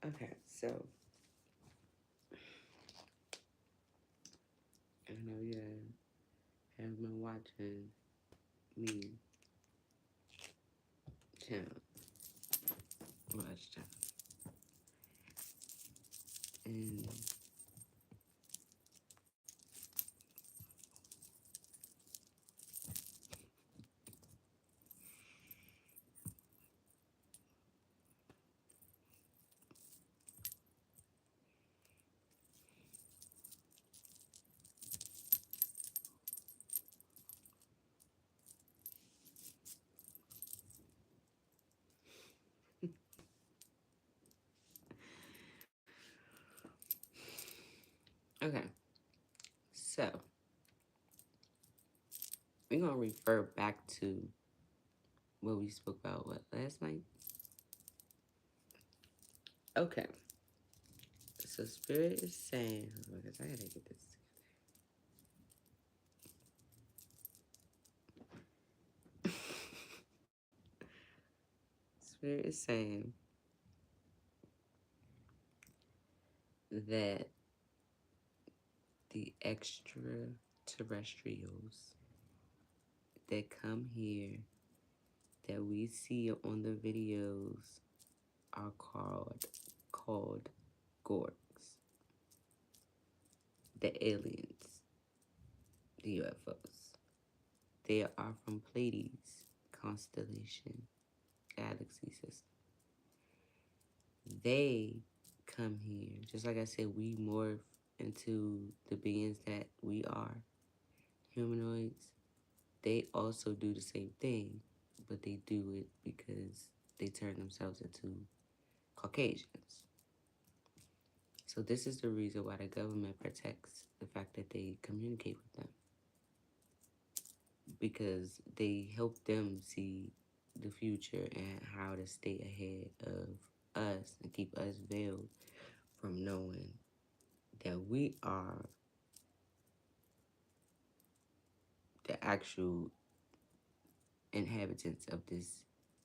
Okay, so I know you have been watching me channel, watch channel, and okay, so we're gonna refer back to what we spoke about last night. Okay, so Spirit is saying, hold on, because I gotta get this. Spirit is saying that the extraterrestrials that come here that we see on the videos are called Gorks, the aliens, the UFOs. They are from Pleiades constellation galaxy system. They come here, just like I said, we morph into the beings that we are, humanoids. They also do the same thing, but they do it because they turn themselves into Caucasians. So this is the reason why the government protects the fact that they communicate with them, because they help them see the future and how to stay ahead of us and keep us veiled from knowing that we are the actual inhabitants of this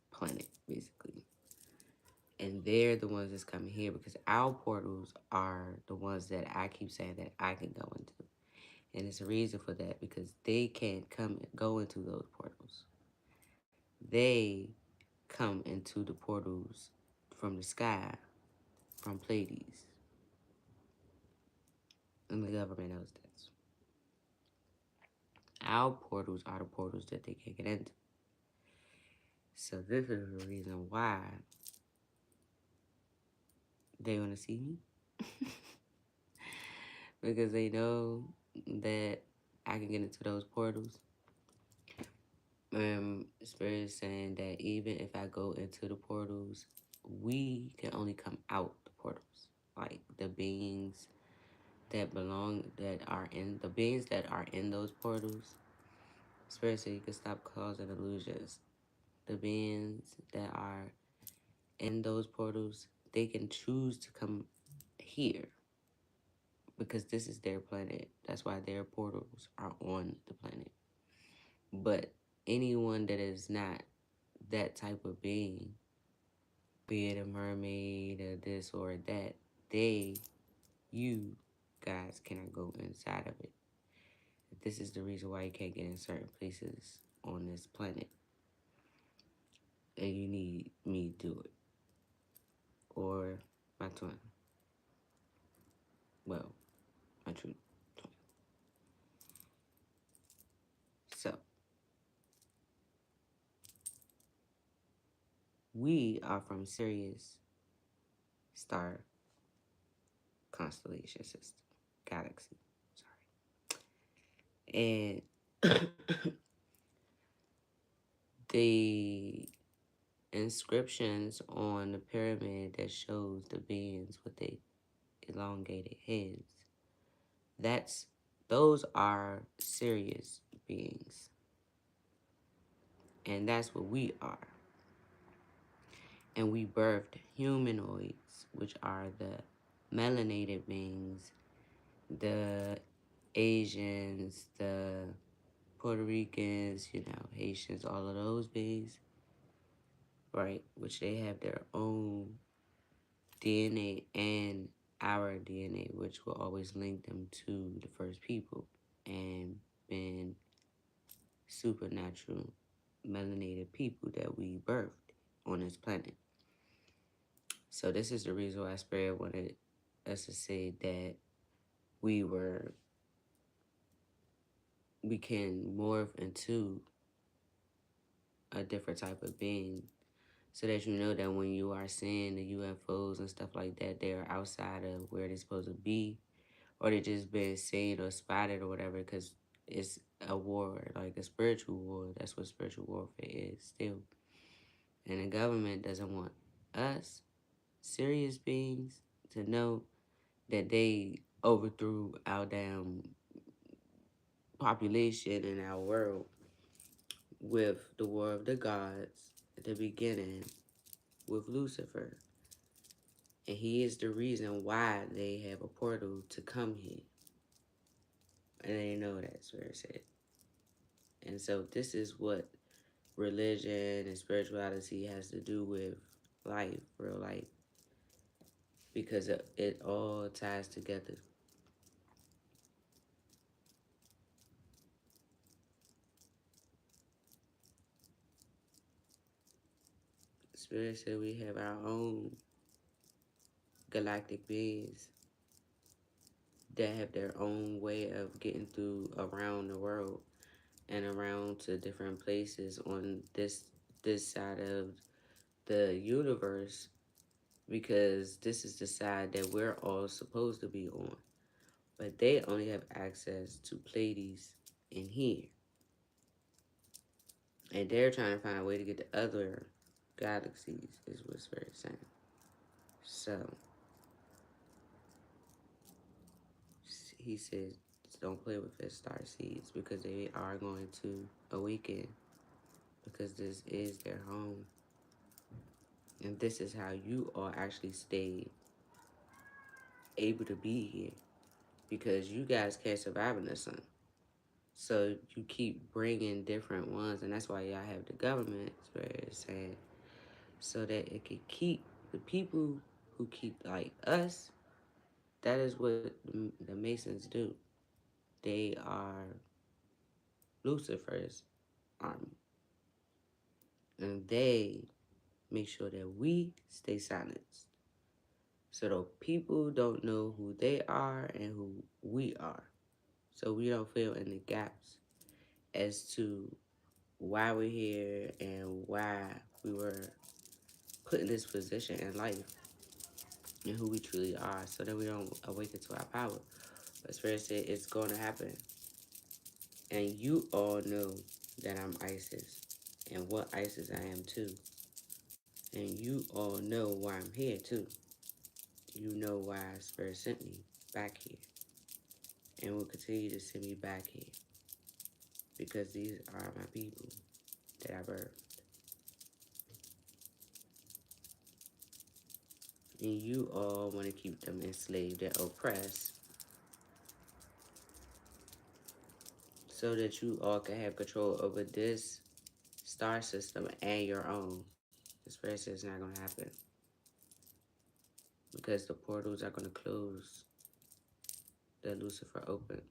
planet, basically. And they're the ones that's coming here because our portals are the ones that I keep saying that I can go into. And it's a reason for that because they can't go into those portals. They come into the portals from the sky, from Pleiades. And the government knows this. Our portals are the portals that they can't get into. So this is the reason why they want to see me. Because they know that I can get into those portals. Spirit is saying that even if I go into the portals, we can only come out the portals. Like the beings that are in those portals. Spirit said you can stop causing illusions. The beings that are in those portals, they can choose to come here because this is their planet. That's why their portals are on the planet. But anyone that is not that type of being, be it a mermaid or this or that, you guys cannot go inside of it. This is the reason why you can't get in certain places on this planet. And you need me to do it. Or my twin. Well, my true twin. So, we are from Sirius star constellation system. Galaxy. Sorry. And the inscriptions on the pyramid that shows the beings with the elongated heads, those are Sirius beings. And that's what we are. And we birthed humanoids, which are the melanated beings, the Asians, the Puerto Ricans, Haitians, all of those beings, right? Which they have their own DNA and our DNA, which will always link them to the first people and been supernatural melanated people that we birthed on this planet. So this is the reason why Spirit wanted us to say that we were we can morph into a different type of being, so that you know that when you are seeing the UFOs and stuff like that, they are outside of where they're supposed to be, or they just been seen or spotted or whatever, because it's a war, like a spiritual war. That's what spiritual warfare is still. And the government doesn't want us, serious beings, to know that they overthrew our damn population in our world with the War of the Gods at the beginning with Lucifer. And he is the reason why they have a portal to come here. And they know that's where it's at. And so this is what religion and spirituality has to do with life, real life. Because it all ties together. Spirit said we have our own galactic beings that have their own way of getting through around the world and around to different places on this side of the universe, because this is the side that we're all supposed to be on. But they only have access to Pleiades in here. And they're trying to find a way to get to other galaxies, is what Spirit's saying. So, he says, don't play with his star seeds, because they are going to awaken, because this is their home. And this is how you all actually stay able to be here, because you guys can't survive in the sun. So you keep bringing different ones, and that's why y'all have the government, Spirit is saying, so that it can keep the people who keep like us. That is what the Masons do. They are Lucifer's army, and they make sure that we stay silenced, so the people don't know who they are and who we are, so we don't fill in the gaps as to why we're here and why we were put in this position in life and who we truly are, so that we don't awaken to our power. But Spirit said it's going to happen. And you all know that I'm Isis and what Isis I am too. And you all know why I'm here too. You know why Spirit sent me back here and will continue to send me back here, because these are my people that I birthed. And you all want to keep them enslaved and oppressed, so that you all can have control over this star system and your own. The Spirit says it's not going to happen, because the portals are going to close that Lucifer opened.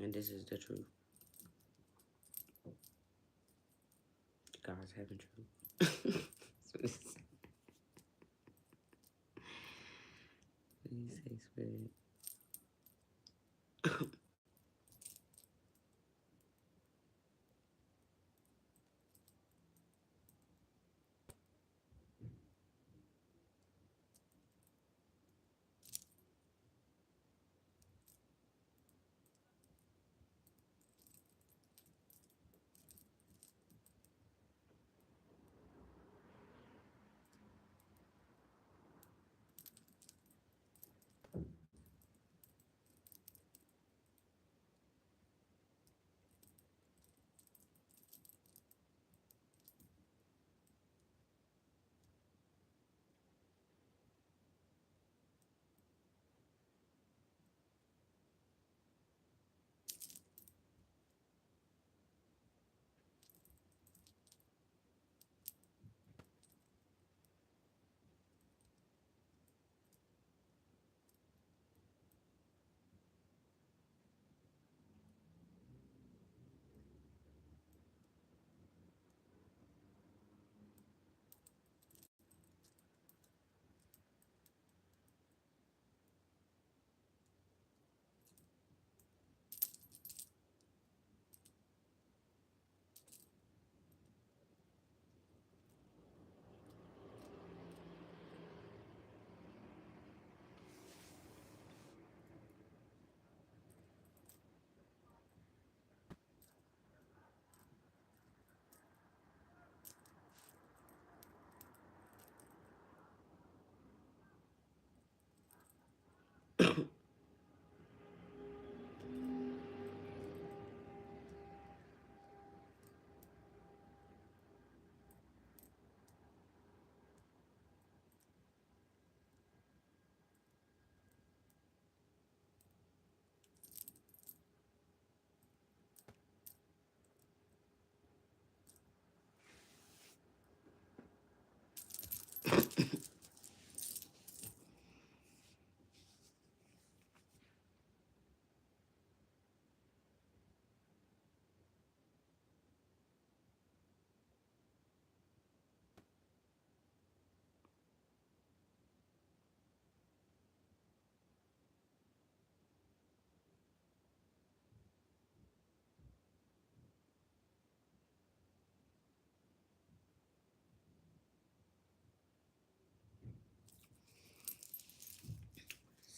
And this is the truth. God's heaven truth. What do you say, Spirit?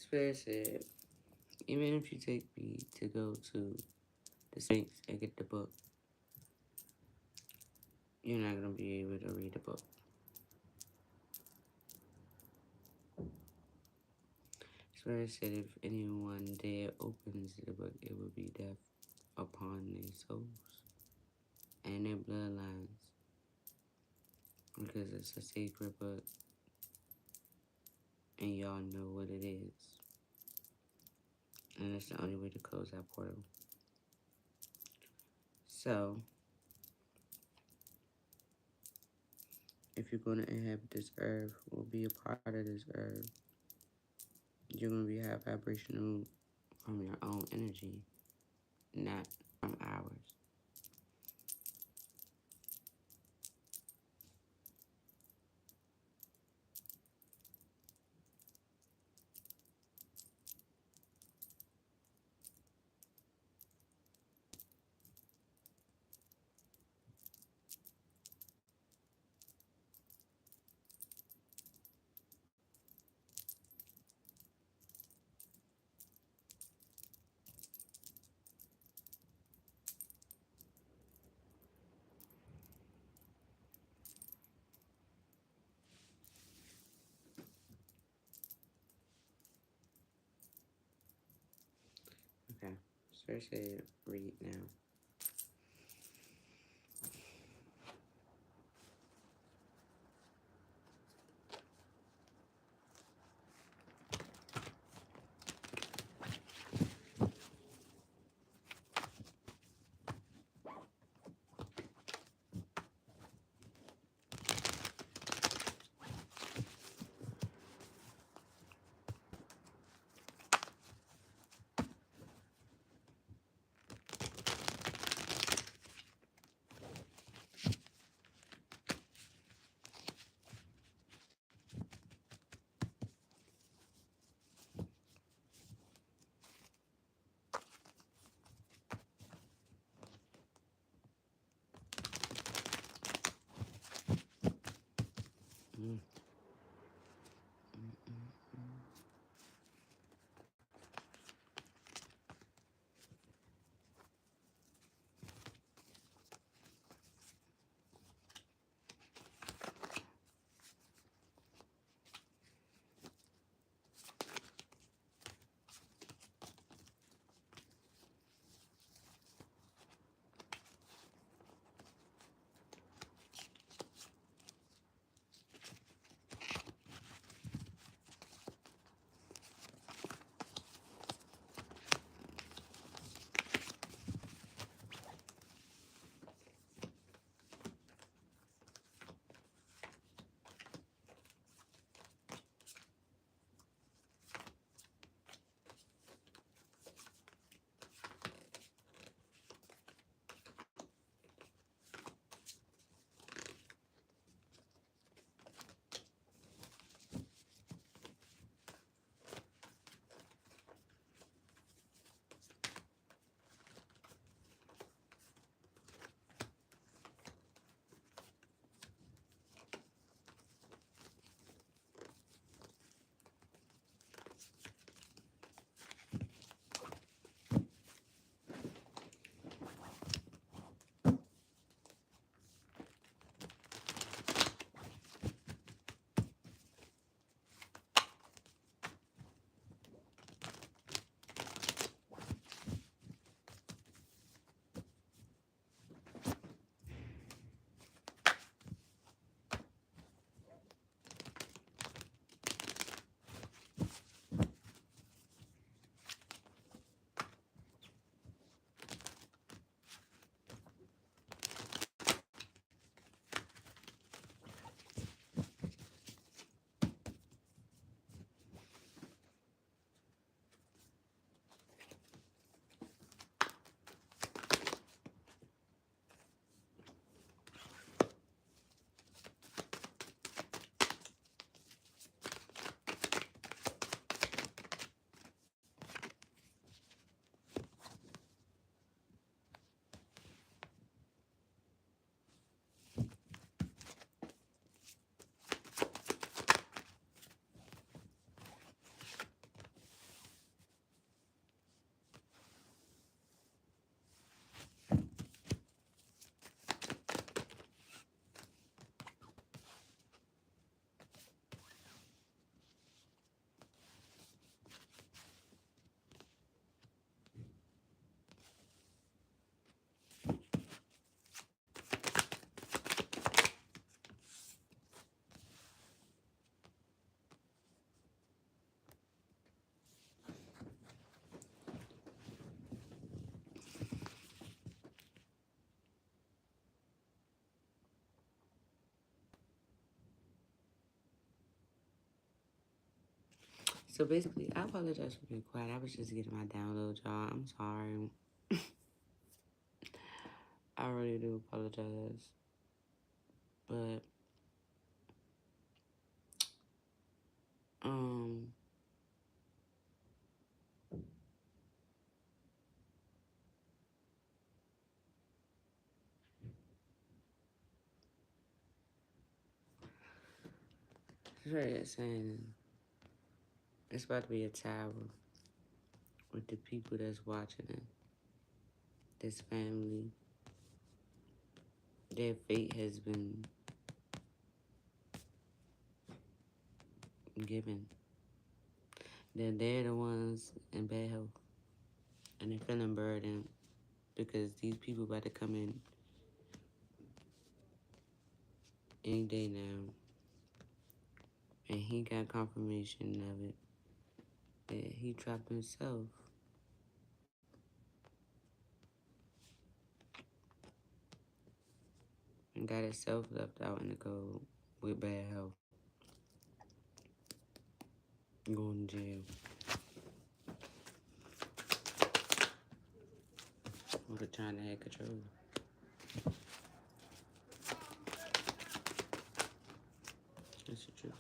Spirit said, even if you take me to go to the Sphinx and get the book, you're not going to be able to read the book. Spirit said, if anyone there opens the book, it will be death upon their souls and their bloodlines, because it's a sacred book and y'all know what it is. And it's the only way to close that portal. So, if you're going to inhabit this earth or be a part of this earth, you're going to be high vibrational from your own energy, not from ours. Okay, so say read now. So basically, I apologize for being quiet. I was just getting my download, y'all. I'm sorry. I really do apologize. But, um, Trey is saying it's about to be a tower with the people that's watching it. This family, their fate has been given. They're the ones in bad health. And they're feeling burdened because these people about to come in any day now. And he got confirmation of it that he trapped himself and got himself left out in the cold with bad health, going to jail. Or trying to have control. That's the truth.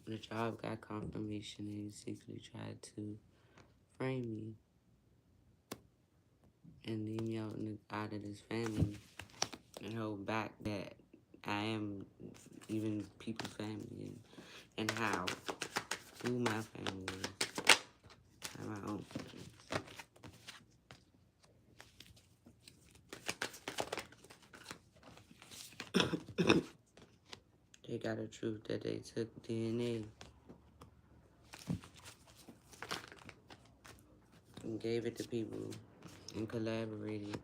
The job got confirmation and he secretly tried to frame me and leave me out of this family and hold back that I am even people's family and how, who my family is. I have my own feelings. They got a truth that they took DNA and gave it to people and collaborated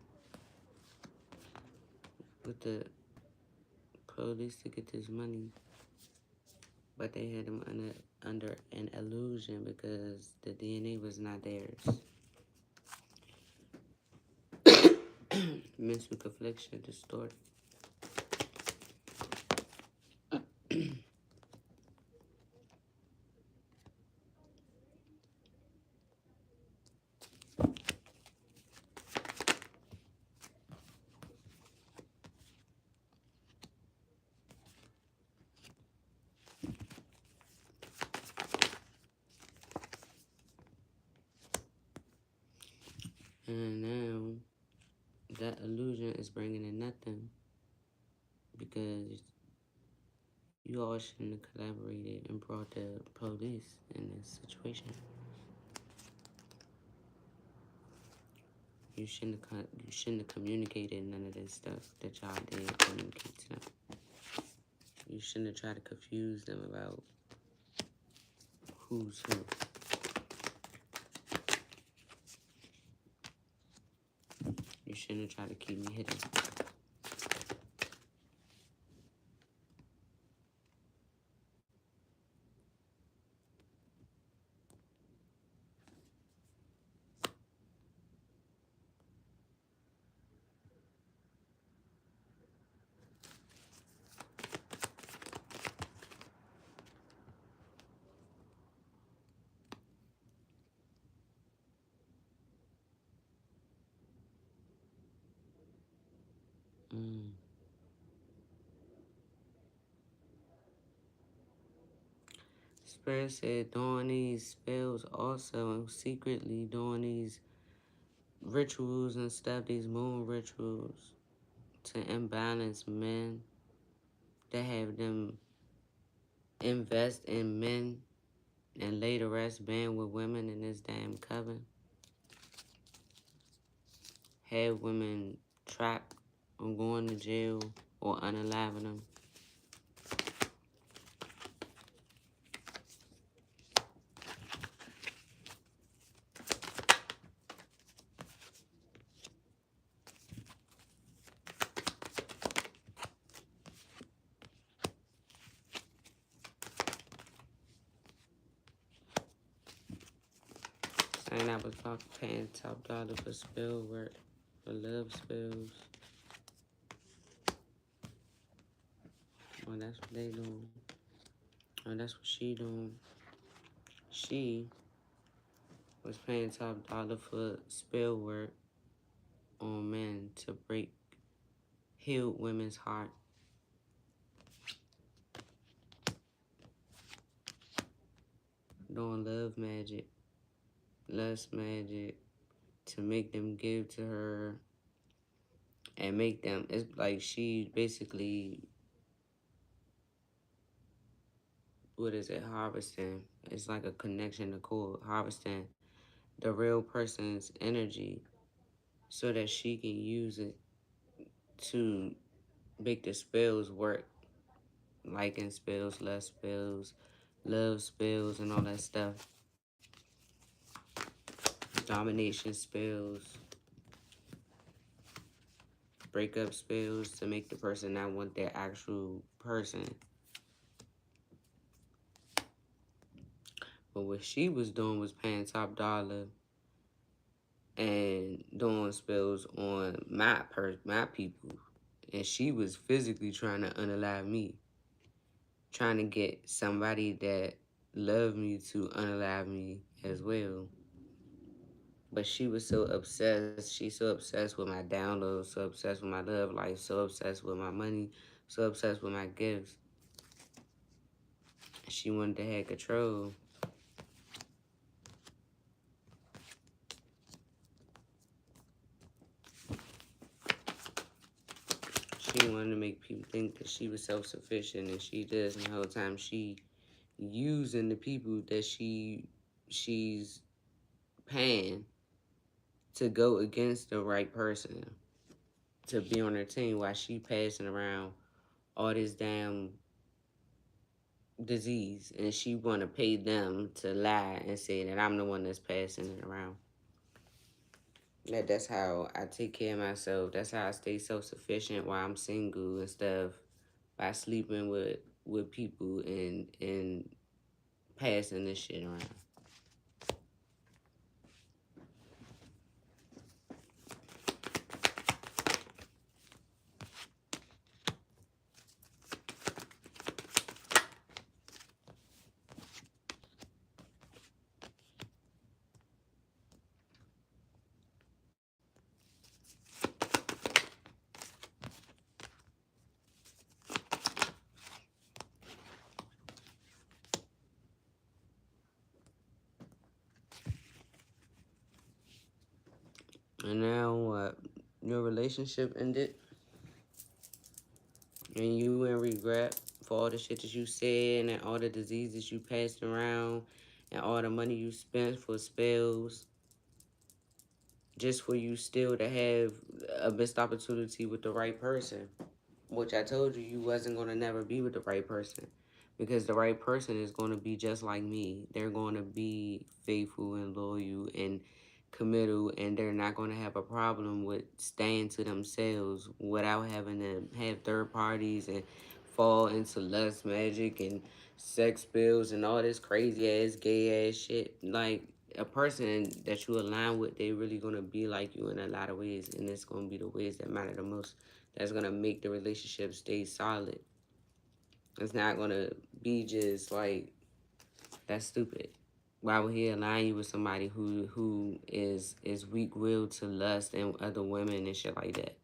with the police to get this money. But they had them under an illusion because the DNA was not theirs. Mental confliction distorted. And now that illusion is bringing in nothing because you all shouldn't have collaborated and brought the police in this situation. You shouldn't have communicated none of this stuff that y'all did communicate to them. You shouldn't have tried to confuse them about who's who. You shouldn't have tried to keep me hidden. Spirit said doing these spells also and secretly doing these rituals and stuff, these moon rituals to imbalance men, that have them invest in men and lay the rest band with women in this damn coven. Have women trapped or going to jail or unaliving them. that was paying top dollar for spell work, for love spells. Oh, that's what they doing. Oh, that's what she doing. She was paying top dollar for spell work on men to break healed women's heart. Doing love magic, lust magic, to make them give to her and make them, it's like she basically, what is it, harvesting. It's like a connection to core, harvesting the real person's energy so that she can use it to make the spells work, like in spells, lust spells, love spells, and all that stuff. Domination spells, breakup spells to make the person not want their actual person. But what she was doing was paying top dollar and doing spells on my people. And she was physically trying to unalive me. Trying to get somebody that loved me to unalive me as well. But she was so obsessed. She's so obsessed with my downloads, so obsessed with my love life, so obsessed with my money, so obsessed with my gifts. She wanted to have control. She wanted to make people think that she was self-sufficient, and she does. And the whole time she using the people that she's paying to go against the right person to be on her team while she passing around all this damn disease, and she want to pay them to lie and say that I'm the one that's passing it around. That's how I take care of myself. That's how I stay self-sufficient while I'm single and stuff, by sleeping with people and passing this shit around. And now what? Your relationship ended, and you in regret for all the shit that you said and all the diseases you passed around and all the money you spent for spells just for you still to have a missed opportunity with the right person. Which I told you wasn't going to never be with the right person. Because the right person is going to be just like me. They're going to be faithful and loyal and committal, and they're not going to have a problem with staying to themselves without having to have third parties and fall into lust magic and sex bills and all this crazy ass gay ass shit. Like, a person that you align with, they really going to be like you in a lot of ways, and it's going to be the ways that matter the most. That's going to make the relationship stay solid. It's not going to be just like, that's stupid. Why would he align you with somebody who is weak-willed to lust and other women and shit like that?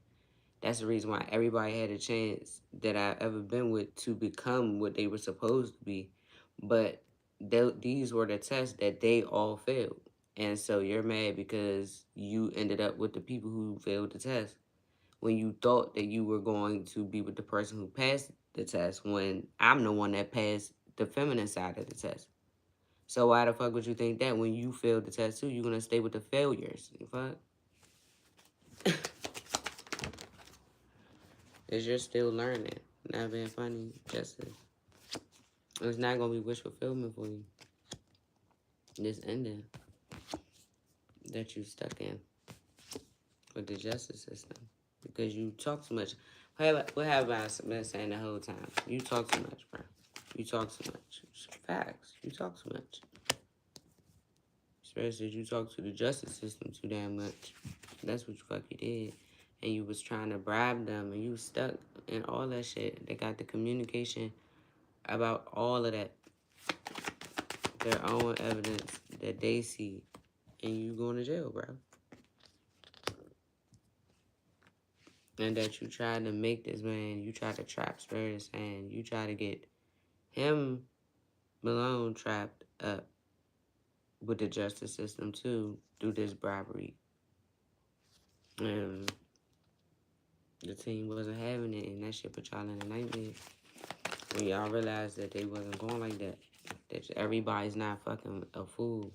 That's the reason why everybody had a chance that I've ever been with to become what they were supposed to be. But these were the tests that they all failed. And so you're mad because you ended up with the people who failed the test, when you thought that you were going to be with the person who passed the test, when I'm the one that passed the feminine side of the test. So why the fuck would you think that when you failed the test too, you're going to stay with the failures? You fuck? Is you're still learning. Not being funny, just it's not going to be wish fulfillment for you. This ending that you stuck in with the justice system. Because you talk too much. What have I been saying the whole time? You talk too much, bro. You talk too much. Facts. You talk too much. Stress that you talk to the justice system too damn much. That's what you fucking did. And you was trying to bribe them and you was stuck in all that shit. They got the communication about all of that. Their own evidence that they see. And you going to jail, bro. And that you tried to make this man, you tried to trap spirits and you try to get him Malone trapped up with the justice system too through this bribery. And the team wasn't having it, and that shit put y'all in a nightmare. When y'all realized that they wasn't going like that, that everybody's not fucking a fool.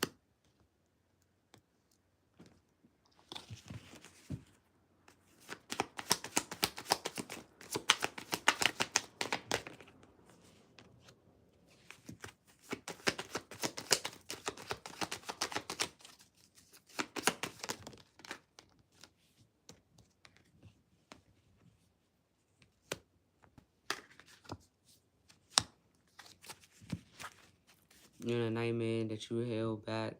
You're in a nightmare that you held back,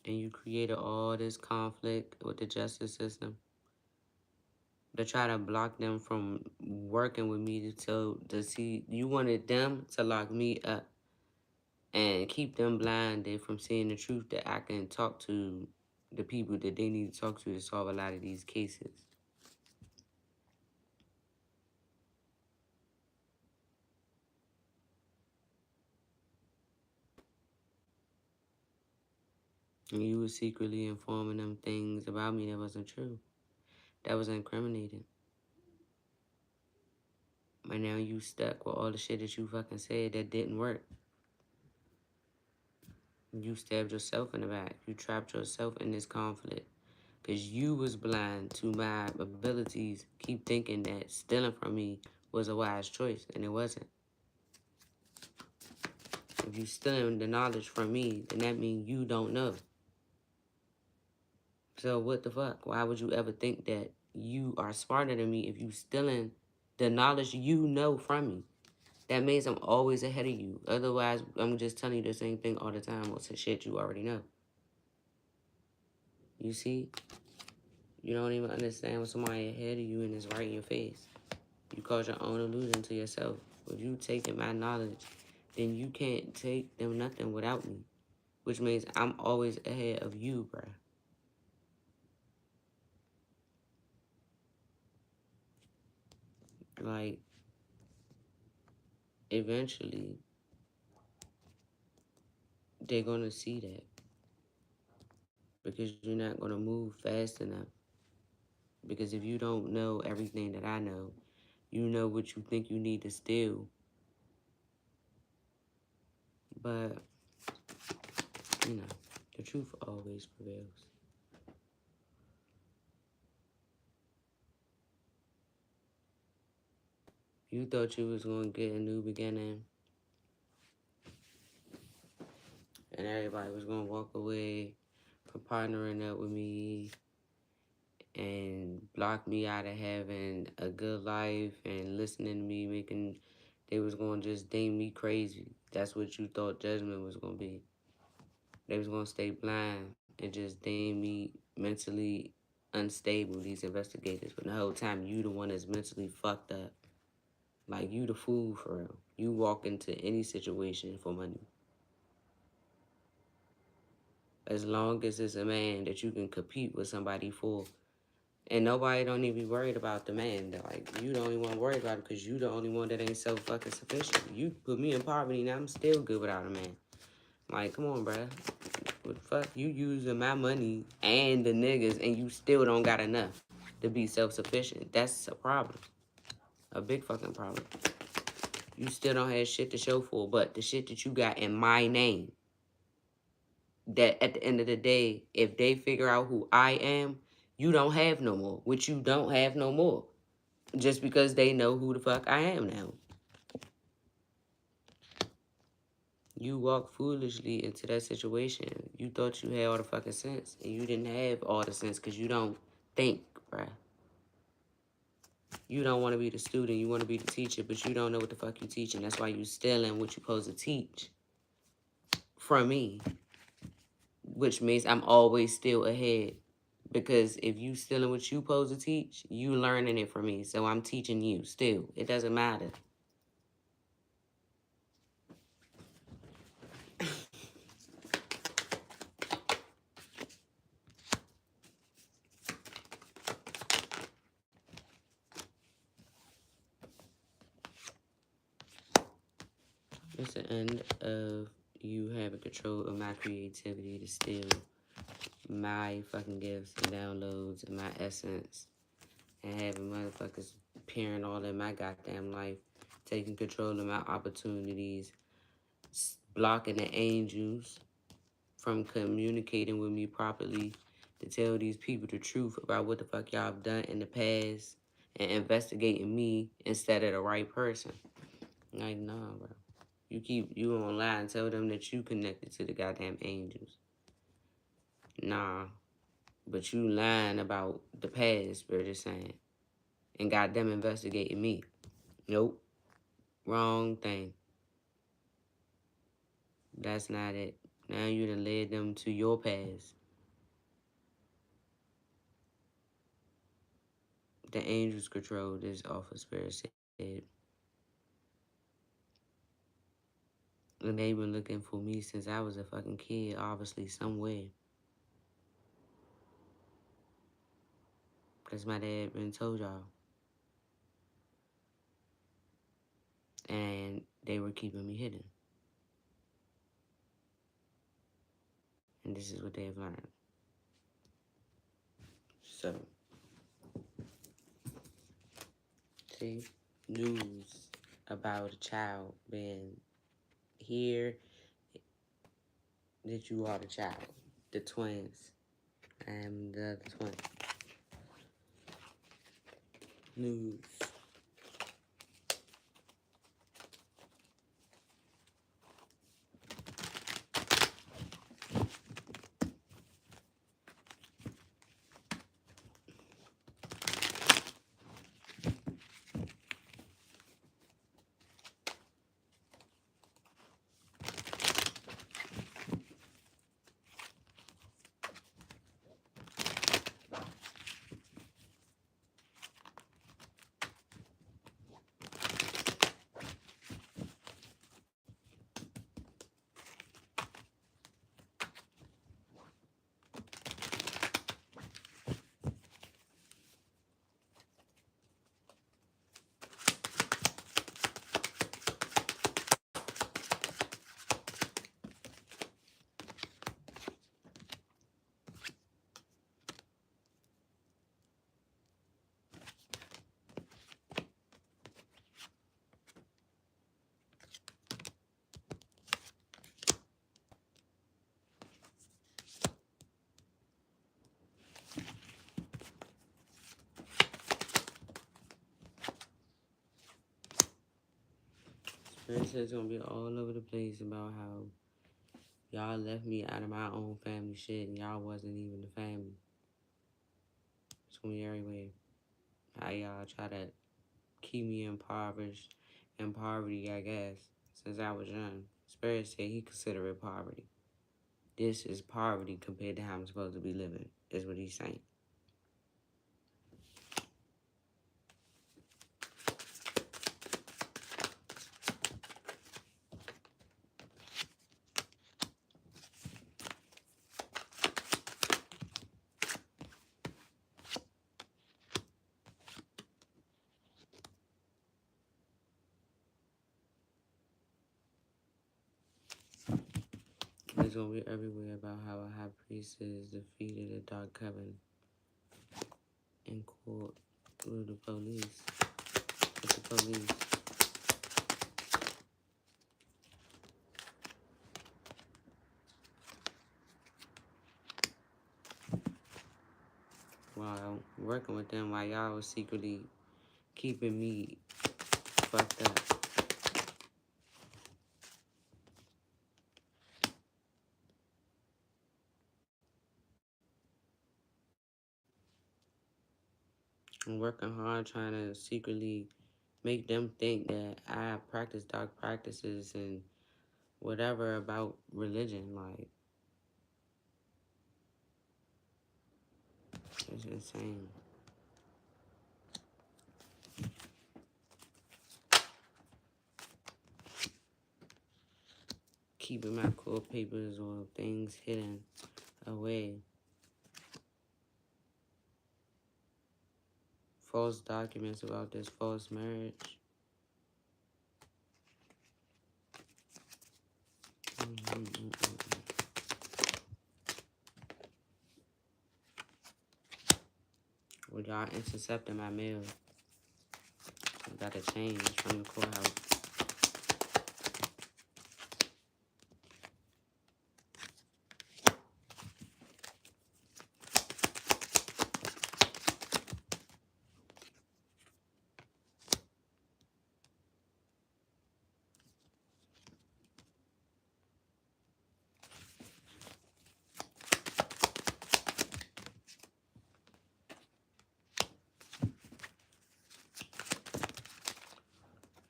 and you created all this conflict with the justice system to try to block them from working with me to see you wanted them to lock me up and keep them blinded from seeing the truth that I can talk to the people that they need to talk to solve a lot of these cases. And you were secretly informing them things about me that wasn't true, that was incriminating. And now you stuck with all the shit that you fucking said that didn't work. You stabbed yourself in the back. You trapped yourself in this conflict. Because you was blind to my abilities, keep thinking that stealing from me was a wise choice, and it wasn't. If you stealing the knowledge from me, then that means you don't know. So what the fuck? Why would you ever think that you are smarter than me if you stealing the knowledge you know from me? That means I'm always ahead of you. Otherwise, I'm just telling you the same thing all the time or some shit you already know. You see? You don't even understand when somebody ahead of you and is right in your face. You cause your own illusion to yourself. If you taking my knowledge, then you can't take them nothing without me. Which means I'm always ahead of you, bruh. Like, eventually, they're gonna see that. Because you're not gonna move fast enough. Because if you don't know everything that I know, you know what you think you need to steal. But, you know, the truth always prevails. You thought you was gonna get a new beginning and everybody was gonna walk away from partnering up with me and block me out of having a good life and listening to me, they was gonna just deem me crazy. That's what you thought judgment was gonna be. They was gonna stay blind and just deem me mentally unstable, these investigators. But the whole time, you the one that's mentally fucked up. Like, you the fool for real. You walk into any situation for money. As long as it's a man that you can compete with somebody for. And nobody don't even be worried about the man. Like, you don't even want to worry about it because you the only one that ain't so fucking sufficient. You put me in poverty and I'm still good without a man. Like, come on, bruh. What the fuck? You using my money and the niggas and you still don't got enough to be self-sufficient. That's a problem. A big fucking problem. You still don't have shit to show for, but the shit that you got in my name, that at the end of the day, if they figure out who I am, you don't have no more, which you don't have no more. Just because they know who the fuck I am now. You walked foolishly into that situation. You thought you had all the fucking sense, and you didn't have all the sense because you don't think, bruh. You don't want to be the student, you want to be the teacher, but you don't know what the fuck you teaching. That's why you stealing what you supposed to teach from me. which means I'm always still ahead. Because if you still in what you supposed to teach, you learning it from me. So I'm teaching you still. It doesn't matter. It's the end of you having control of my creativity to steal my fucking gifts and downloads and my essence and having motherfuckers peering all in my goddamn life, taking control of my opportunities, blocking the angels from communicating with me properly to tell these people the truth about what the fuck y'all have done in the past and investigating me instead of the right person. Like, nah, bro. You gonna lie and tell them that you connected to the goddamn angels. Nah. But you lying about the past, we're just saying. And got them investigating me. Nope. Wrong thing. That's not it. Now you done led them to your past. The angels control this, awful spirit said. And they been looking for me since I was a fucking kid, obviously, somewhere. Because my dad been told y'all. And they were keeping me hidden. And this is what they have learned. So, see, news about a child being here that you are the child. The twins. I am the other twin. News. Spirit says gonna be all over the place about how y'all left me out of my own family shit and y'all wasn't even the family. It's gonna be everywhere. How y'all try to keep me impoverished in poverty, I guess, since I was young. Spirit said he considered it poverty. This is poverty compared to how I'm supposed to be living, is what he's saying. It's gonna be everywhere about how a high priestess defeated a dark coven in court with the police. With the police. While working with them while y'all was secretly keeping me fucked up. I'm working hard trying to secretly make them think that I practice dark practices and whatever about religion. Like, It's insane. Keeping my court papers or things hidden away. False documents about this false marriage. Well, y'all intercepting my mail. I gotta change from the courthouse.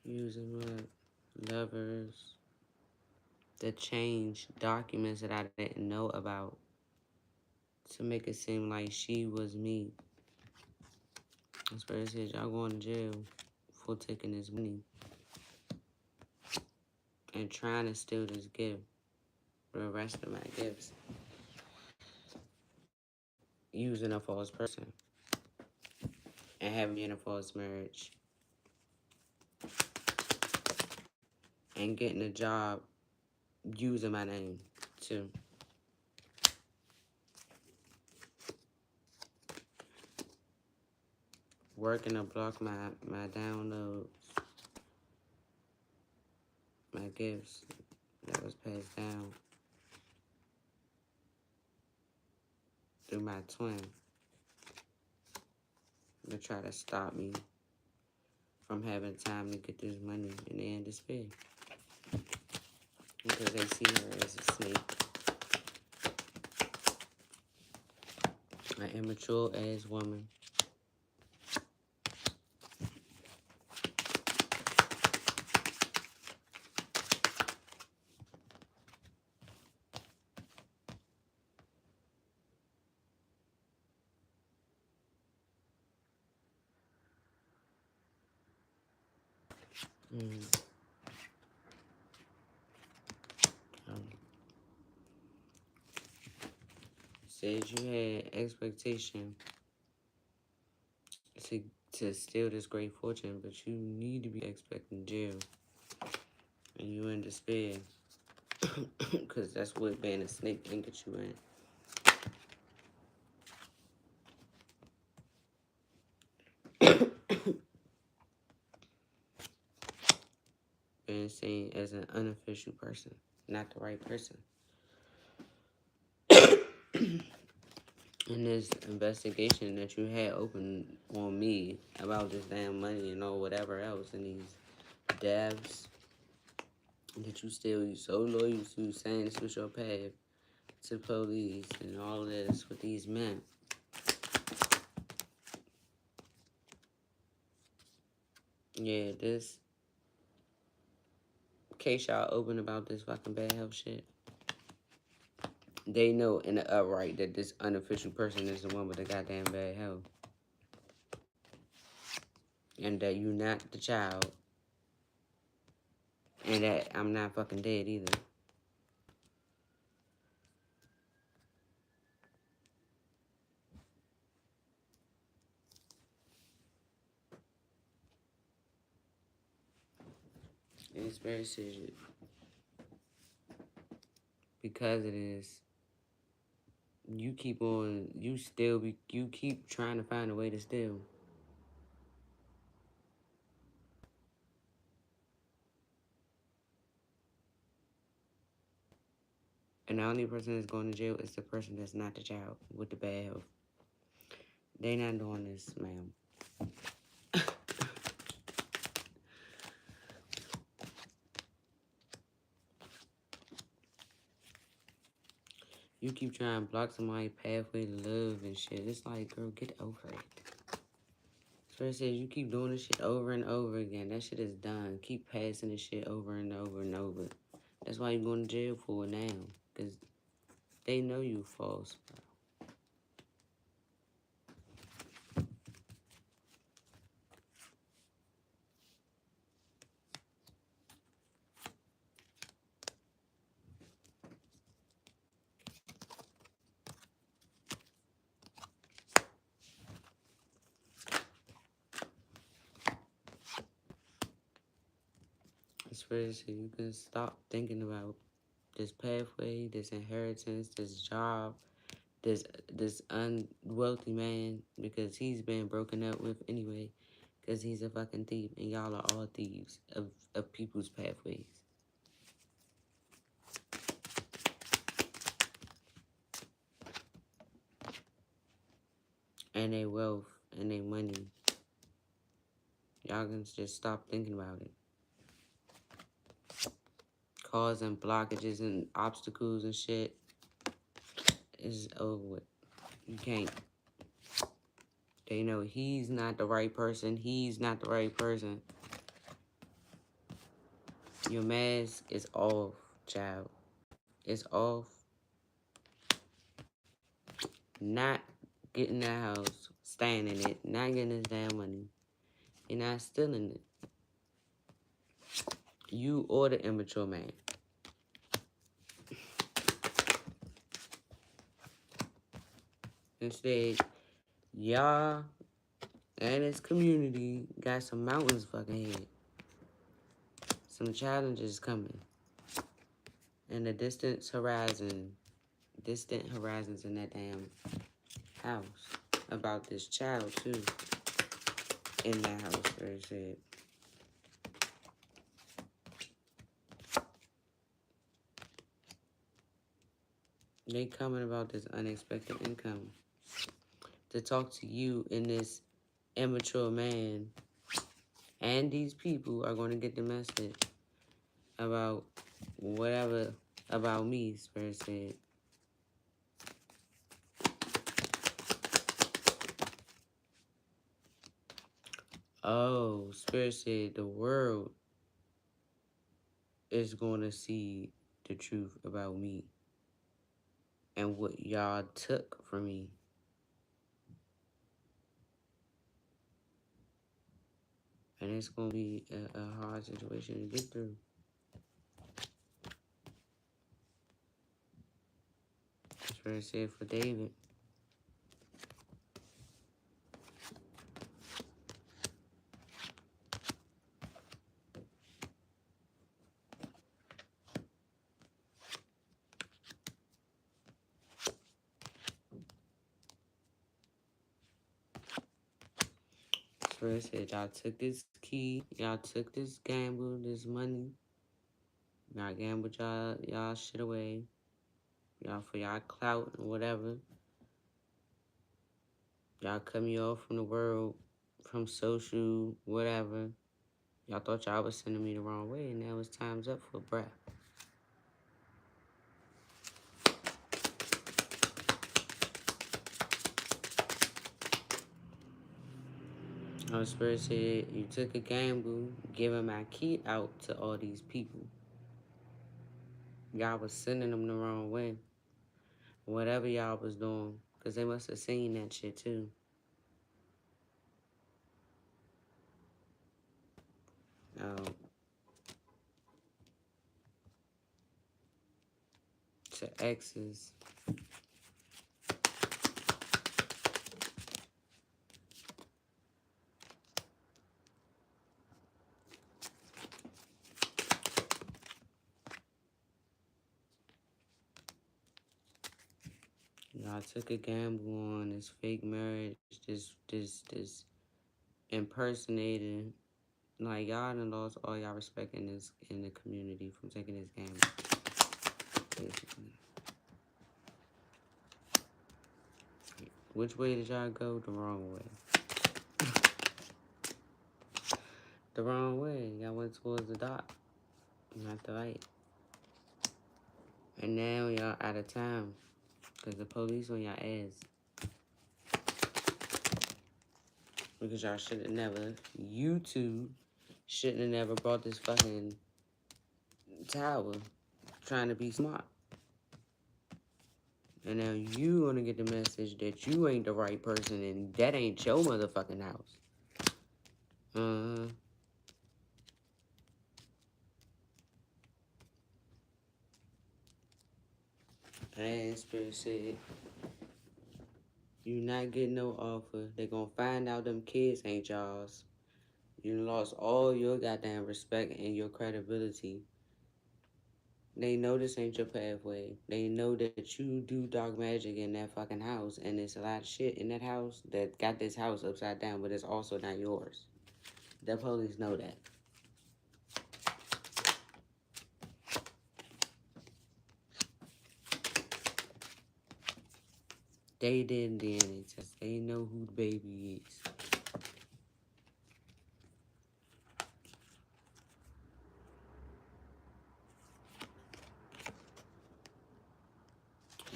Using my lovers to change documents that I didn't know about to make it seem like she was me. That's what it says. Y'all going to jail for taking this money and trying to steal this gift. The rest of my gifts. Using a false person and having me in a false marriage and getting a job using my name too. Working to block my downloads, my gifts that was passed down through my twin to try to stop me from having time to get this money, and they in despair because they see her as a snake, an immature ass woman. Said you had expectation to steal this great fortune, but you need to be expecting jail, and you in despair, because that's what being a snake can get you in. Being seen as an unofficial person, not the right person. In this investigation that you had open on me about this damn money and all whatever else, and these devs that you still you so loyal to, saying this was your path to police and all of this with these men. Yeah, this case y'all open about this fucking bad health shit. They know in the upright that this unofficial person is the one with the goddamn bad health. And that you not the child. And that I'm not fucking dead either. It's very serious. Because it is. You keep trying to find a way to steal. And the only person that's going to jail is the person that's not the child with the bad health. They not doing this, ma'am. You keep trying to block somebody's pathway to love and shit. It's like, girl, get over it. So it says you keep doing this shit over and over again. That shit is done. Keep passing this shit over and over and over. That's why you're going to jail for it now. Because they know you false. Spirit said you can stop thinking about this pathway, this inheritance, this job, this unwealthy man, because he's been broken up with anyway, because he's a fucking thief, and y'all are all thieves of people's pathways. And their wealth and their money. Y'all can just stop thinking about it. Causing blockages and obstacles and shit is over with. You can't. They know he's not the right person. He's not the right person. Your mask is off, child. It's off. Not getting that house, staying in it, not getting his damn money. You're not stealing it. You or the immature man. Instead, y'all and this community got some mountains fucking ahead. Some challenges coming. And the distant horizons in that damn house. About this child, too. In that house, where it said. They coming about this unexpected income. To talk to you and this immature man. And these people are going to get the message about whatever about me, Spirit said. Oh, Spirit said the world is going to see the truth about me and what y'all took from me. And it's going to be a hard situation to get through. Spirit said for David. Spirit said y'all took this key, y'all took this gamble, this money. Y'all gambled y'all shit away. Y'all for y'all clout and whatever. Y'all cut me off from the world, from social, whatever. Y'all thought y'all was sending me the wrong way, and now it's time's up for breath. Our Spirit said, you took a gamble, giving my key out to all these people. Y'all was sending them the wrong way. Whatever y'all was doing, because they must have seen that shit too. To exes. Y'all took a gamble on this fake marriage, this impersonating. Like, y'all done lost all y'all respect in the community from taking this gamble. Basically. Which way did y'all go? The wrong way. The wrong way. Y'all went towards the dock, not the right. And now y'all out of town, because the police on y'all ass. Because y'all should have never, you two shouldn't have never brought this fucking tower trying to be smart. And now you gonna get the message that you ain't the right person and that ain't your motherfucking house. And Spirit said, you not getting no offer. They gonna find out them kids ain't y'all's. You lost all your goddamn respect and your credibility. They know this ain't your pathway. They know that you do dark magic in that fucking house, and there's a lot of shit in that house that got this house upside down, but it's also not yours. The police know that. They did DNA test. They know who the baby is.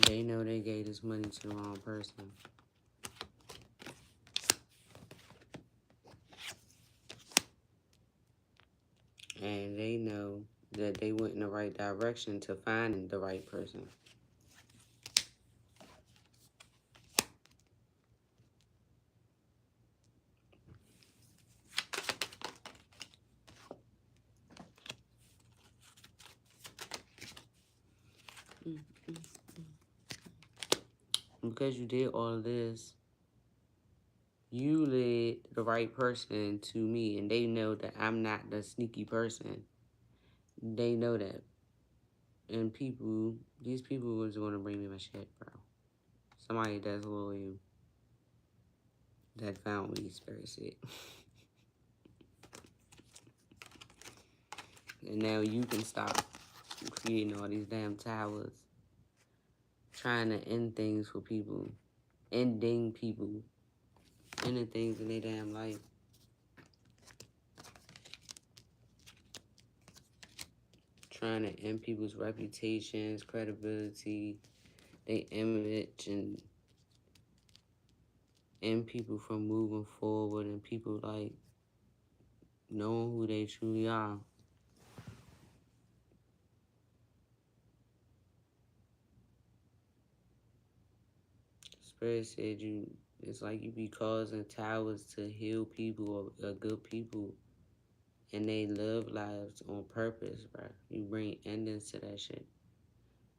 They know they gave this money to the wrong person. And they know that they went in the right direction to find the right person. Because you did all of this, you led the right person to me, and they know that I'm not the sneaky person. They know that. And these people was going to bring me my shit, bro. Somebody that's loyal, that found me, Spirit said. And now you can stop creating all these damn towers, trying to end things for people, ending people, ending things in their damn life. Trying to end people's reputations, credibility, their image, and end people from moving forward, and people like knowing who they truly are. Spirit said it's like you be causing towers to heal people or good people, and they live lives on purpose, bro. You bring endings to that shit.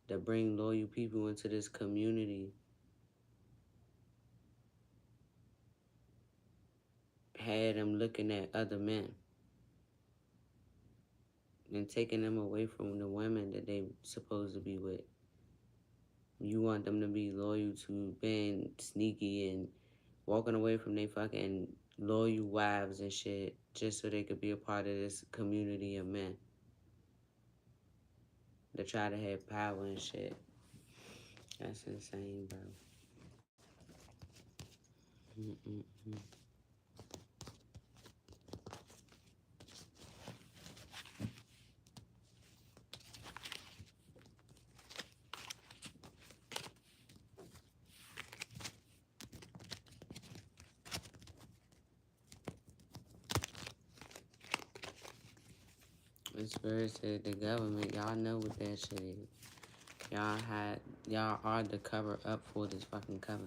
To bring loyal people into this community. Had them looking at other men and taking them away from the women that they supposed to be with. You want them to be loyal to being sneaky and walking away from their fucking loyal wives and shit just so they could be a part of this community of men that try to have power and shit. That's insane, bro. Mm-mm-mm. It's very said the government, y'all know what that shit is. Y'all are the cover up for this fucking cover.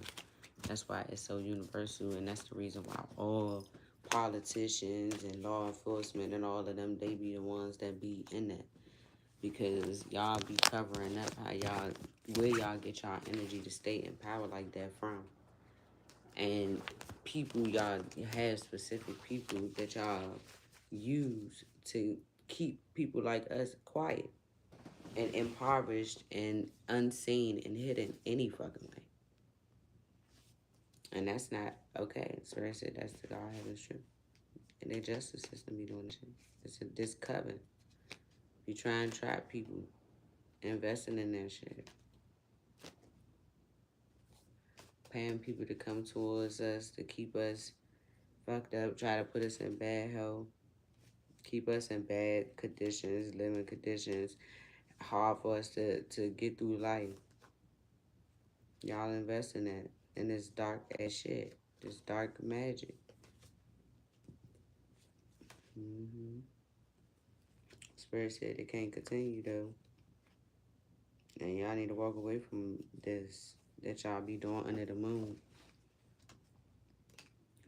That's why it's so universal, and that's the reason why all politicians and law enforcement and all of them, they be the ones that be in that. Because y'all be covering up where y'all get y'all energy to stay in power like that from. And people, y'all have specific people that y'all use to keep people like us quiet and impoverished and unseen and hidden any fucking way. And that's not okay. So I said that's the God having truth. And their justice system be doing this shit. This coven. You try and trap people, investing in that shit. Paying people to come towards us, to keep us fucked up, try to put us in bad health, keep us in bad conditions, living conditions, hard for us to get through life. Y'all invest in that, in this dark ass shit, this dark magic. Spirit said it can't continue though. And y'all need to walk away from this that y'all be doing under the moon.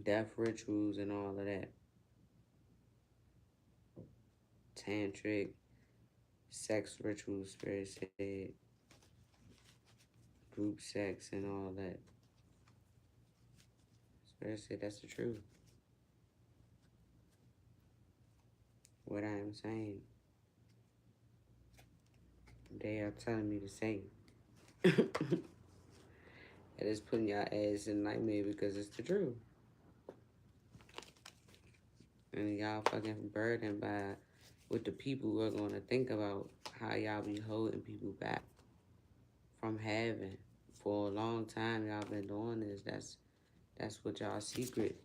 Death rituals and all of that. Tantric sex rituals, Spirit said. Group sex and all that. Spirit said that's the truth. what I am saying. They are telling me the same. And it's putting y'all ass in nightmare because it's the truth. And y'all fucking burdened by what the people are going to think about how y'all be holding people back from having. For a long time, y'all been doing this. That's what y'all secret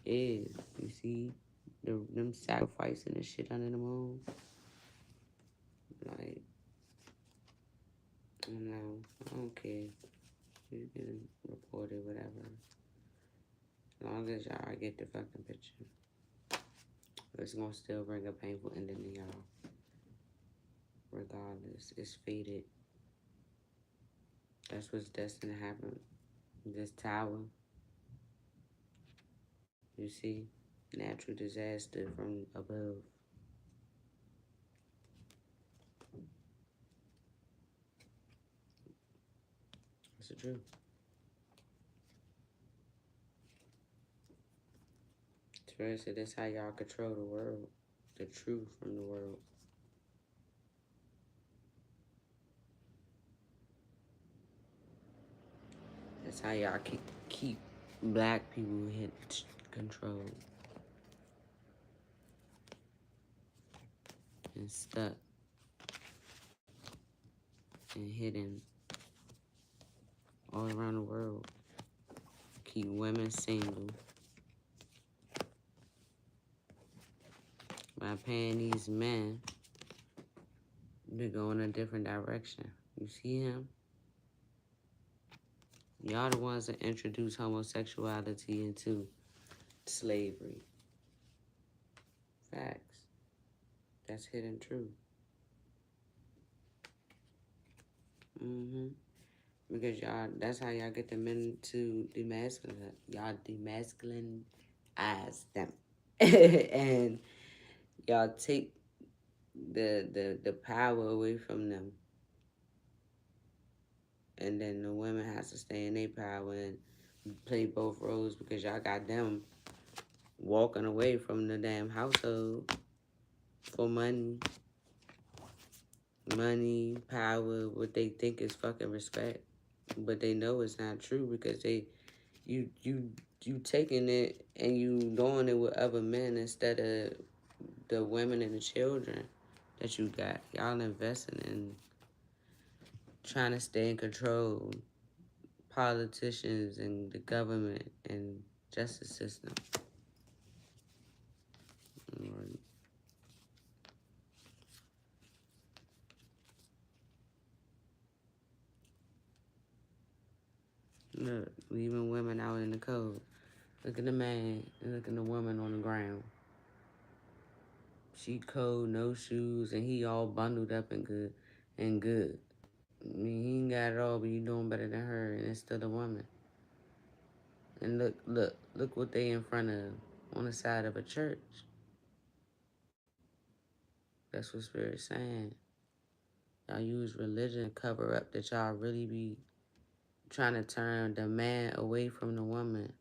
is. You see, them sacrificing and shit under the moon. Like, no, I don't care. You can report it, whatever. As long as y'all get the fucking picture. It's gonna still bring a painful ending to y'all. Regardless, it's fated. That's what's destined to happen. This tower, you see, natural disaster from above. That's the truth. Spirit said that's how y'all control the world. The truth from the world. That's how y'all keep black people controlled and stuck and hidden all around the world. Keep women single by paying these men to go in a different direction. You see him? Y'all the ones that introduced homosexuality into slavery. Facts. That's hidden truth. Because y'all, that's how y'all get the men to demasculine. Y'all demasculinize them. And y'all take the power away from them. And then the women has to stay in their power and play both roles because y'all got them walking away from the damn household for money. Money, power, what they think is fucking respect. But they know it's not true because you taking it and you doing it with other men instead of the women and the children that you got. Y'all investing in trying to stay in control. Politicians and the government and justice system. Look, leaving women out in the cold. Look at the man and look at the woman on the ground. She cold, no shoes, and he all bundled up and good. I mean, he ain't got it all, but you doing better than her, and it's still a woman. And look what they in front of on the side of a church. That's what Spirit's saying. Y'all use religion to cover up that y'all really be trying to turn the man away from the woman.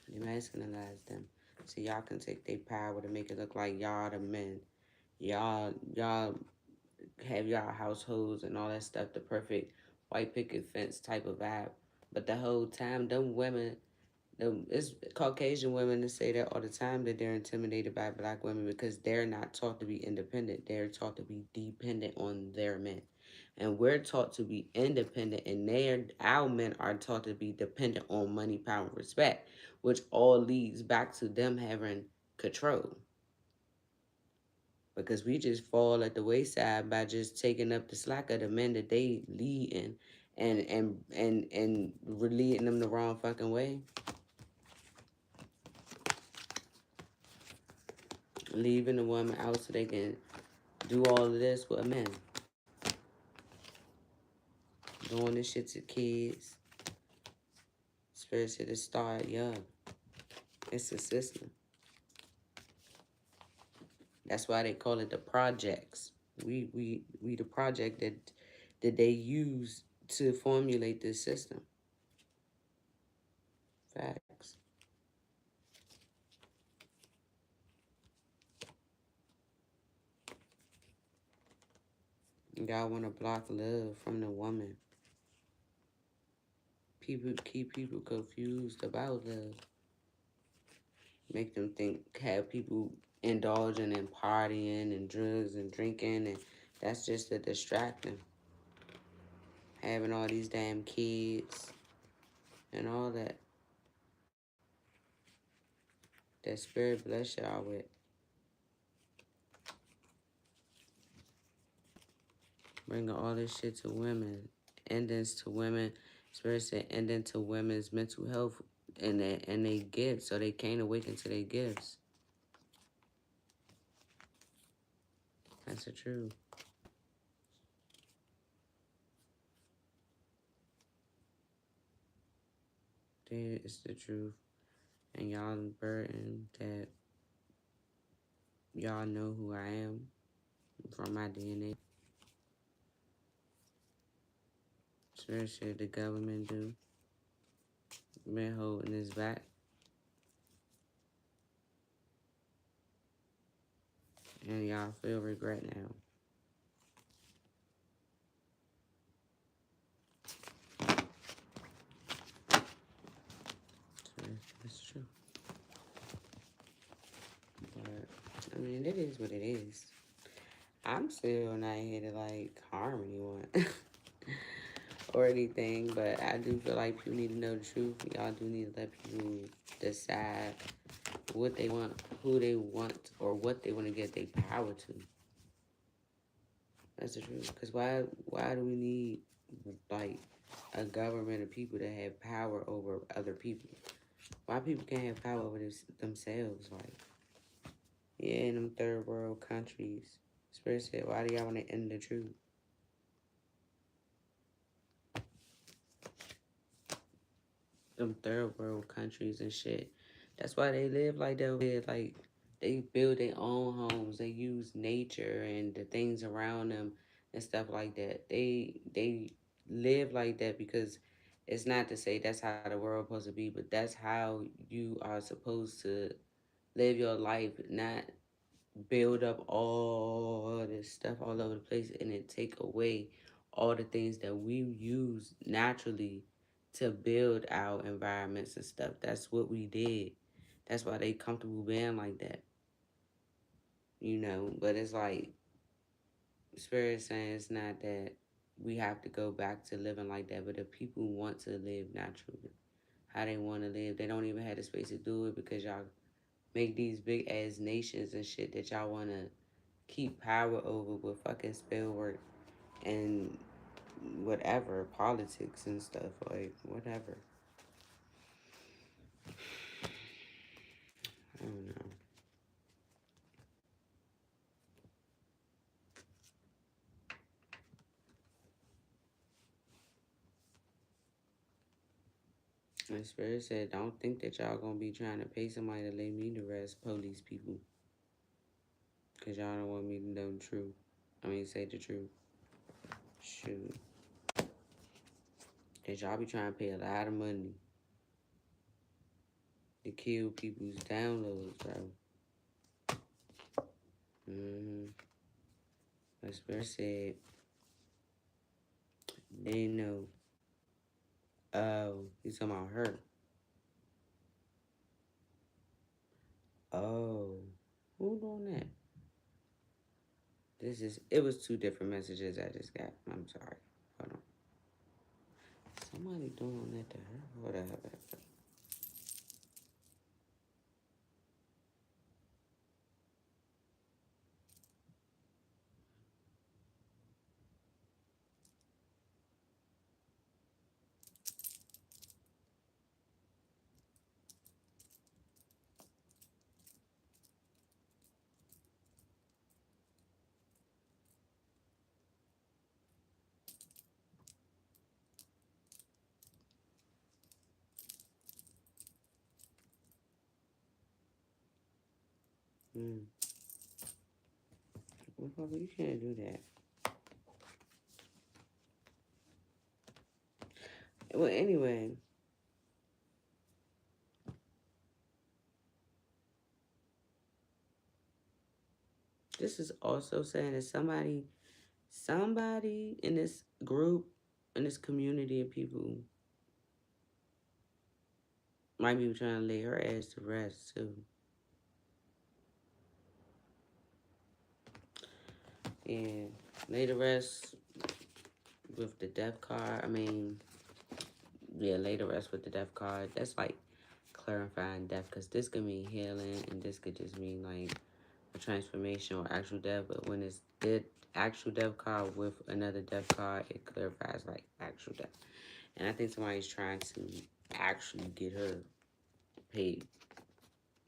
They masculinize them. So y'all can take their power to make it look like y'all the men. Y'all have y'all households and all that stuff, the perfect white picket fence type of vibe. But the whole time, them women, it's Caucasian women that say that all the time that they're intimidated by black women because they're not taught to be independent. They're taught to be dependent on their men. And we're taught to be independent, and our men are taught to be dependent on money, power, and respect, which all leads back to them having control. Because we just fall at the wayside by just taking up the slack of the men that they lead in and leading them the wrong fucking way. Leaving the woman out so they can do all of this with men. Doing this shit to kids. Spirit said it start young. It's a system. That's why they call it the projects. We the project that they use to formulate this system. Facts. Y'all want to block love from the woman. People keep people confused about love. Make them think, have people indulging in partying and drugs and drinking, and that's just to distract them. Having all these damn kids and all that. That spirit bless y'all with. Bringing all this shit to women. Endings to women. Spirit said ending to women's mental health and they gifts, so they can't awaken to their gifts. That's the truth. It's the truth. And y'all burden that y'all know who I am from my DNA. Spirit said the government do. Been holding his back. And y'all feel regret now. So that's true. But, I mean, it is what it is. I'm still not here to, like, harm anyone or anything, but I do feel like people need to know the truth. Y'all do need to let people decide what they want, who they want, or what they want to get their power to. That's the truth. Because why do we need, like, a government of people that have power over other people? Why people can't have power over themselves? Like, yeah, in them third world countries. Spirit said, why do y'all want to end the truth? Them third world countries and shit. That's why they live like that. Like, they build their own homes. They use nature and the things around them and stuff like that. They live like that because it's not to say that's how the world supposed to be, but that's how you are supposed to live your life, not build up all this stuff all over the place and then take away all the things that we use naturally to build our environments and stuff. That's what we did. That's why they comfortable being like that. You know, but it's like Spirit saying it's not that we have to go back to living like that, but if people want to live naturally, how they want to live, they don't even have the space to do it because y'all make these big ass nations and shit that y'all want to keep power over with fucking spell work and whatever, politics and stuff, like, whatever. I don't know. And Spirit said, don't think that y'all gonna be trying to pay somebody to lay me to rest, police people. Because y'all don't want me to know the truth. I mean, say the truth. Shoot. Because y'all be trying to pay a lot of money to kill people's downloads, bro. Mm-hmm. But Spirit said, they know. Oh, he's talking about her. Oh, who doing that? It was two different messages I just got. I'm sorry. Hold on. Somebody doing that to her? Whatever. Hmm. Well, you can't do that. Well, anyway, this is also saying that somebody Somebody in this group, in this community of people, might be trying to lay her ass to rest too. And lay to rest with the death card. I mean, yeah, lay to rest with the death card. That's like clarifying death, because this could mean healing and this could just mean like a transformation or actual death. But when it's the actual death card with another death card, it clarifies like actual death. And I think somebody's trying to actually get her paid,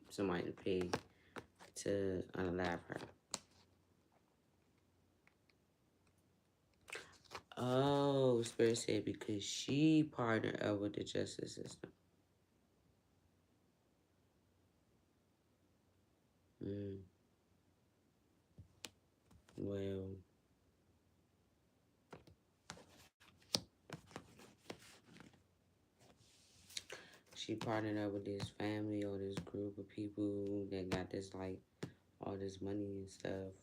somebody to pay to unalive her. Oh, Spirit said because she partnered up with the justice system. Mm, well, she partnered up with this family or this group of people that got this like all this money and stuff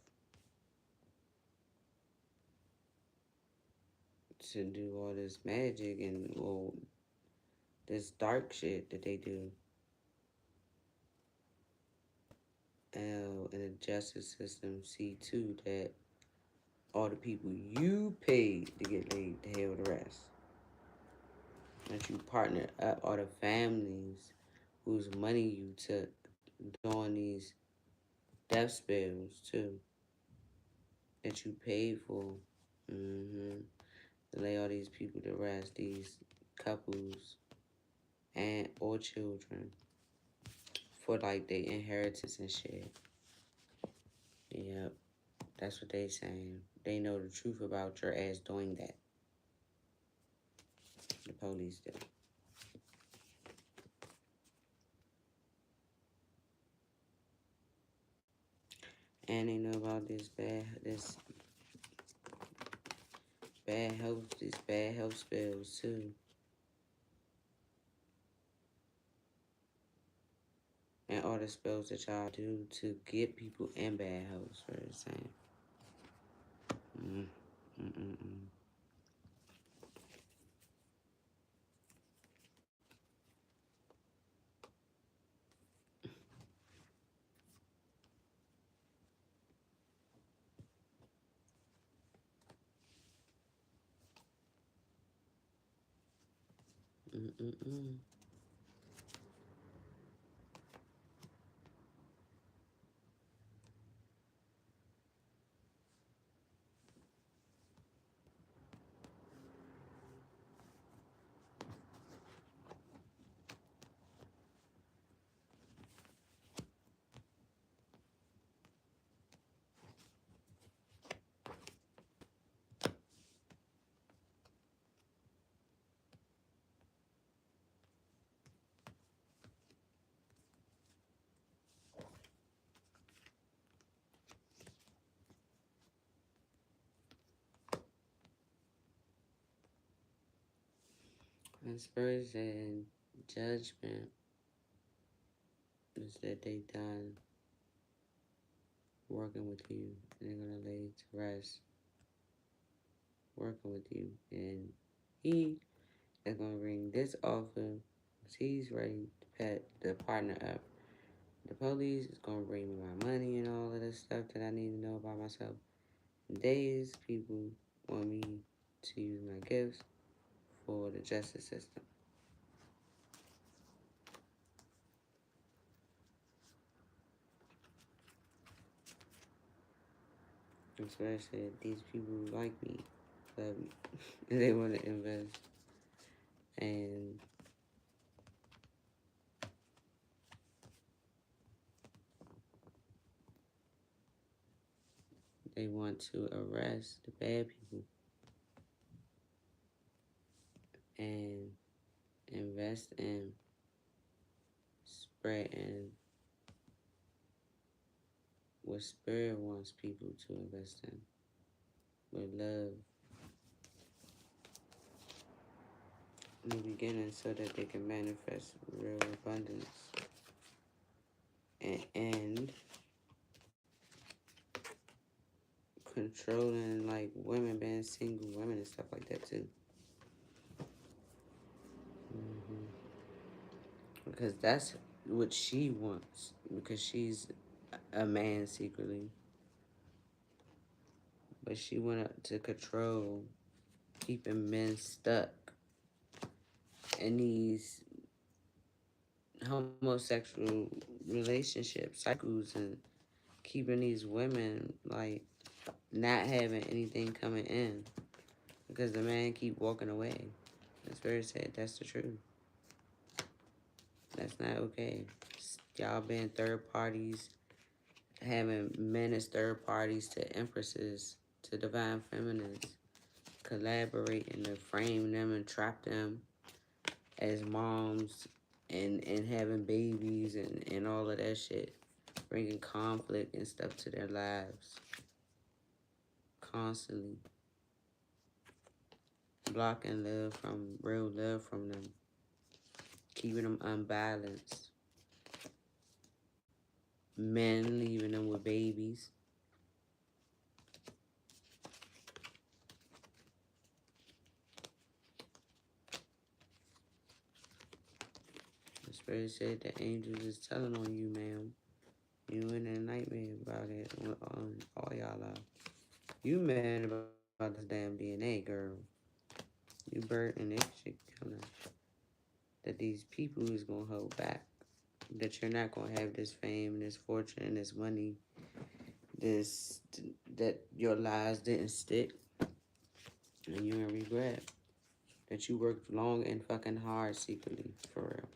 to do all this magic and well this dark shit that they do. And the justice system see too that all the people you paid to get laid to hell the rest. That you partnered up all the families whose money you took doing these death spells too. That you paid for. Mm-hmm. To lay all these people to rest, these couples and or children for like their inheritance and shit. Yep, that's what they saying. They know the truth about your ass doing that. The police do. And they know about these bad health spells too. And all the spells that y'all do to get people in bad health for the same. Mm. Mm-mm-mm. Mm-mm-mm. And Spurs and judgment is that they done working with you. And they're gonna lay to rest working with you. And he is gonna bring this offer because he's ready to pet the partner up. The police is gonna bring me my money and all of this stuff that I need to know about myself. These people want me to use my gifts for the justice system. Especially these people like me, love me, and they want to invest. And they want to arrest the bad people and invest in spreading what spirit wants people to invest in with love in the beginning so that they can manifest real abundance and end controlling, like, women, being single women and stuff like that, too. Hmm. Because that's what she wants. Because she's a man secretly. But she wanted to control, keeping men stuck in these homosexual relationship cycles and keeping these women, like, not having anything coming in because the man keep walking away. That's very sad. That's the truth. That's not okay. Y'all being third parties, having men as third parties to empresses, to divine feminines, collaborating to frame them and trap them as moms and having babies and all of that shit, bringing conflict and stuff to their lives constantly, blocking love from real love from them, keeping them unbalanced, men leaving them with babies. The spirit said the angels is telling on you, ma'am. You in a nightmare about it on all y'all are. You mad about this damn DNA, girl. You burdened this shit coming. That these people is gonna hold back. That you're not gonna have this fame, this fortune, this money, this that your lies didn't stick, and you're gonna regret that you worked long and fucking hard secretly for real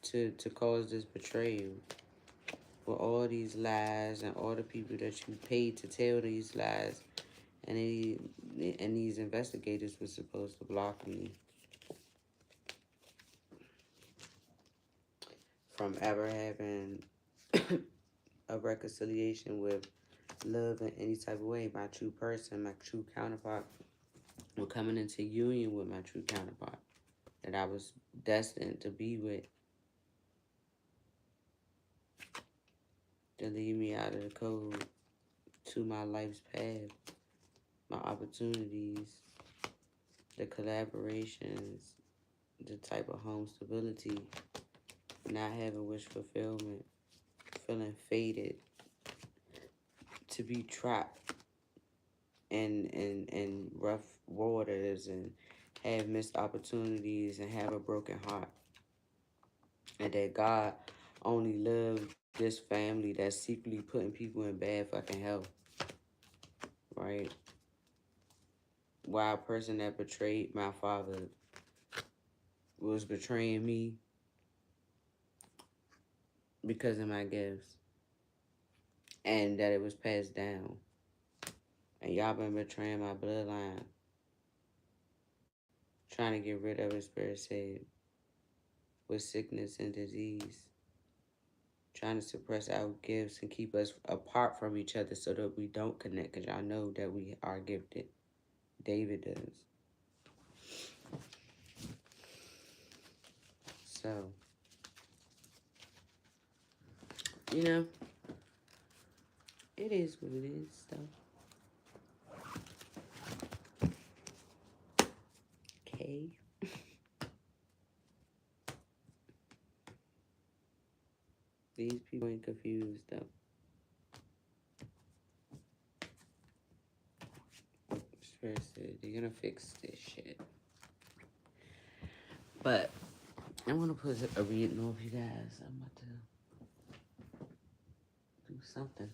to cause this betrayal for all these lies and all the people that you paid to tell these lies, and these investigators were supposed to block me from ever having a reconciliation with love in any type of way. My true person, my true counterpart, were coming into union with my true counterpart that I was destined to be with, to lead me out of the code to my life's path, my opportunities, the collaborations, the type of home stability, not having wish fulfillment, feeling fated, to be trapped in rough waters and have missed opportunities and have a broken heart. And that God only loved this family that's secretly putting people in bad fucking health, right? Why a person that betrayed my father was betraying me because of my gifts, and that it was passed down. And y'all been betraying my bloodline, trying to get rid of it, spirit said, with sickness and disease, trying to suppress our gifts and keep us apart from each other so that we don't connect, because y'all know that we are gifted. David does. So, you know, it is what it is, though. Okay. These people ain't confused, though. Spirit said they're gonna fix this shit. But I want to put a reading over you guys. I'm about to do something.